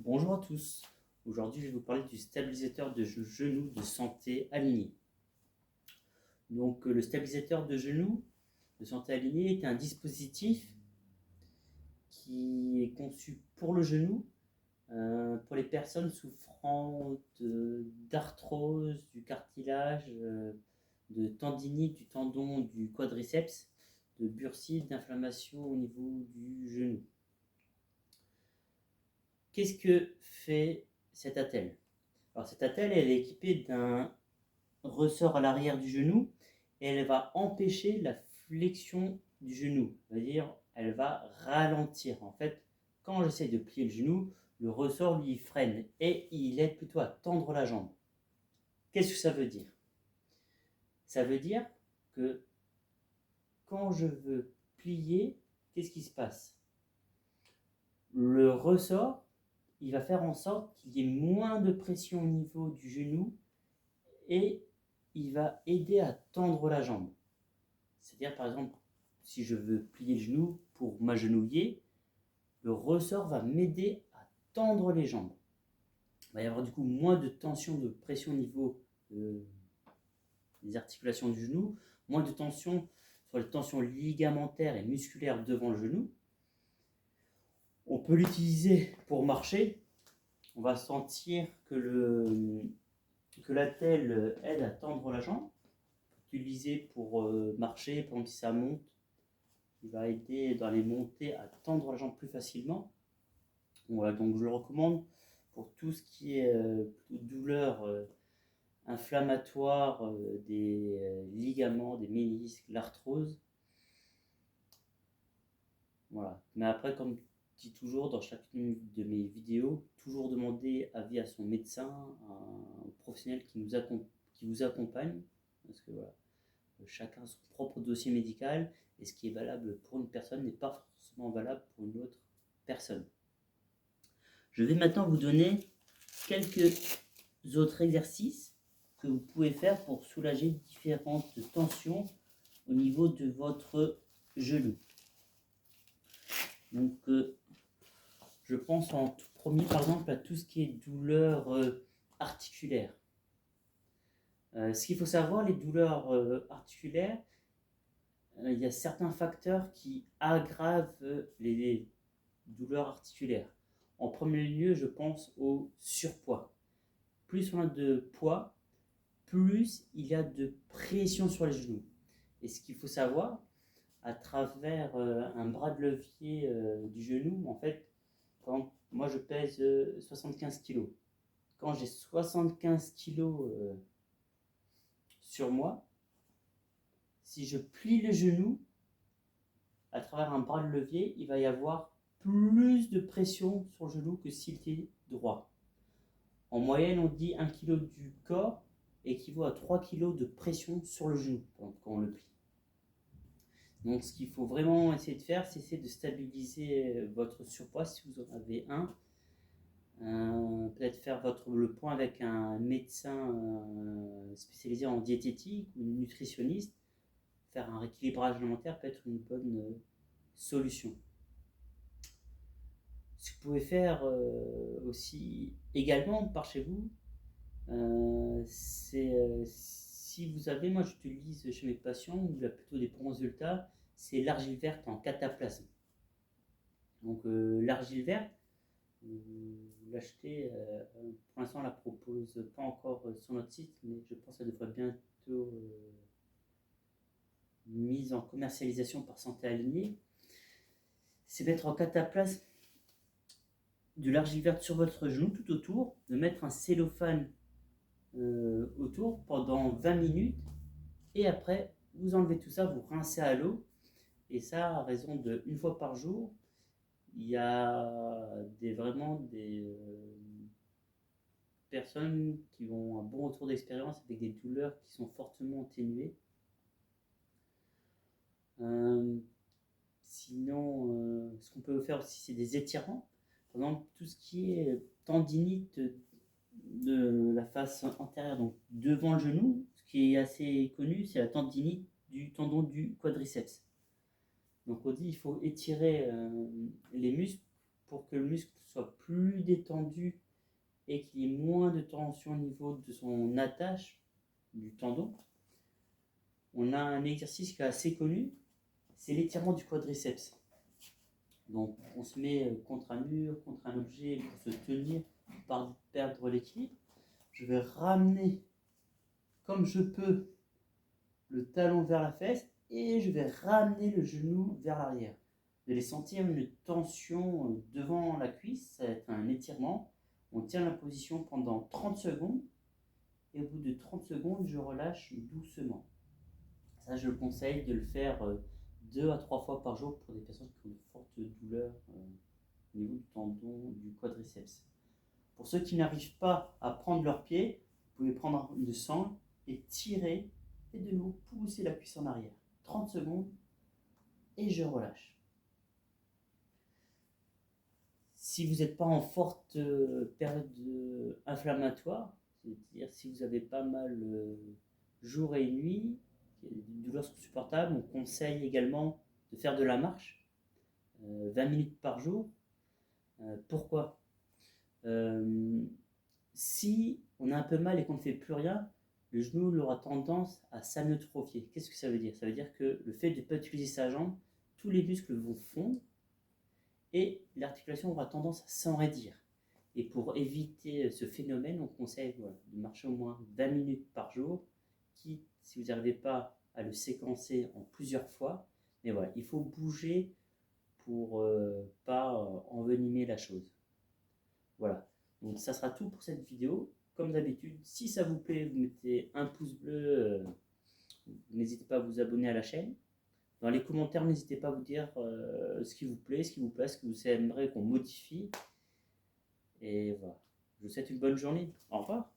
Bonjour à tous. Aujourd'hui, je vais vous parler du stabilisateur de genou de santé aligné. Le stabilisateur de genou de santé aligné est un dispositif qui est conçu pour le genou, pour les personnes souffrant d'arthrose, du cartilage, de tendinite du tendon du quadriceps, de bursite, d'inflammation au niveau du genou. Qu'est-ce que fait cette attelle? Alors cette attelle, elle est équipée d'un ressort à l'arrière du genou et elle va empêcher la flexion du genou. C'est-à-dire, elle va ralentir. En fait, quand j'essaie de plier le genou, le ressort lui freine et il aide plutôt à tendre la jambe. Qu'est-ce que ça veut dire? Ça veut dire que quand je veux plier, qu'est-ce qui se passe? Le ressort, il va faire en sorte qu'il y ait moins de pression au niveau du genou et il va aider à tendre la jambe. C'est-à-dire, par exemple, si je veux plier le genou pour m'agenouiller, le ressort va m'aider à tendre les jambes. Il va y avoir du coup moins de tension, de pression au niveau des articulations du genou, moins de tension sur les tensions ligamentaires et musculaires devant le genou. On peut l'utiliser pour marcher. On va sentir que l'attelle aide à tendre la jambe. Utilisé pour marcher, pendant que ça monte, il va aider dans les montées à tendre la jambe plus facilement. Voilà, donc je le recommande pour tout ce qui est douleur inflammatoire des ligaments, des ménisques, l'arthrose. Voilà. Mais après, comme je dis toujours dans chacune de mes vidéos, toujours demander avis à son médecin, à un professionnel qui vous accompagne, parce que voilà, chacun a son propre dossier médical et ce qui est valable pour une personne n'est pas forcément valable pour une autre personne. Je vais maintenant vous donner quelques autres exercices que vous pouvez faire pour soulager différentes tensions au niveau de votre genou. Donc, je pense en tout premier, par exemple, à tout ce qui est douleur articulaire. Ce qu'il faut savoir, les douleurs articulaires, il y a certains facteurs qui aggravent les douleurs articulaires. En premier lieu, je pense au surpoids. Plus on a de poids, plus il y a de pression sur les genoux. Et ce qu'il faut savoir, à travers un bras de levier du genou, en fait, quand moi je pèse 75 kg. Quand j'ai 75 kg sur moi, si je plie le genou à travers un bras de levier, il va y avoir plus de pression sur le genou que s'il était droit. En moyenne, on dit 1 kg du corps équivaut à 3 kg de pression sur le genou quand on le plie. Donc ce qu'il faut vraiment essayer de faire, c'est essayer de stabiliser votre surpoids si vous en avez un. Peut-être faire le point avec un médecin spécialisé en diététique ou une nutritionniste. Faire un rééquilibrage alimentaire peut être une bonne solution. Ce que vous pouvez faire aussi également par chez vous, si vous avez, moi j'utilise chez mes patients, où il a plutôt des bons résultats, c'est l'argile verte en cataplasme. Donc l'argile verte, vous l'achetez, pour l'instant on ne la propose pas encore sur notre site, mais je pense qu'elle devrait bientôt mise en commercialisation par Santé Alignée. C'est mettre en cataplasme de l'argile verte sur votre genou tout autour, de mettre un cellophane autour pendant 20 minutes et après vous enlevez tout ça, vous rincez à l'eau et ça à raison de une fois par jour. Il y a vraiment des personnes qui ont un bon retour d'expérience avec des douleurs qui sont fortement atténuées. Sinon, ce qu'on peut faire aussi, c'est des étirements. Par exemple, tout ce qui est tendinite de la face antérieure, donc devant le genou, ce qui est assez connu, c'est la tendinite du tendon du quadriceps. Donc on dit qu'il faut étirer les muscles pour que le muscle soit plus détendu et qu'il y ait moins de tension au niveau de son attache du tendon, on a un exercice qui est assez connu, c'est l'étirement du quadriceps. Donc on se met contre un mur, contre un objet pour se tenir, pour pas perdre l'équilibre. Je vais ramener comme je peux le talon vers la fesse et je vais ramener le genou vers l'arrière. Vous allez sentir une tension devant la cuisse, ça va être un étirement. On tient la position pendant 30 secondes et au bout de 30 secondes, je relâche doucement. Ça, je conseille de le faire 2 à 3 fois par jour pour des personnes qui ont de fortes douleurs au niveau du tendon du quadriceps. Pour ceux qui n'arrivent pas à prendre leurs pieds, vous pouvez prendre une sangle et tirer et de nouveau pousser la cuisse en arrière. 30 secondes et je relâche. Si vous n'êtes pas en forte période inflammatoire, c'est-à-dire si vous avez pas mal jour et nuit, des douleurs sont supportables, on conseille également de faire de la marche, 20 minutes par jour. Pourquoi Si on a un peu mal et qu'on ne fait plus rien, le genou aura tendance à s'amyotrophier. Qu'est-ce que ça veut dire? Ça veut dire que le fait de ne pas utiliser sa jambe, tous les muscles vont fondre et l'articulation aura tendance à s'enraidir. Et pour éviter ce phénomène, on conseille de marcher au moins 20 minutes par jour, quitte, si vous n'arrivez pas à le séquencer en plusieurs fois, mais voilà, il faut bouger pour pas envenimer la chose. Voilà, donc ça sera tout pour cette vidéo. Comme d'habitude, si ça vous plaît, vous mettez un pouce bleu, n'hésitez pas à vous abonner à la chaîne. Dans les commentaires, n'hésitez pas à vous dire ce qui vous plaît, ce qui vous plaît, ce que vous aimeriez qu'on modifie. Et voilà, je vous souhaite une bonne journée. Au revoir.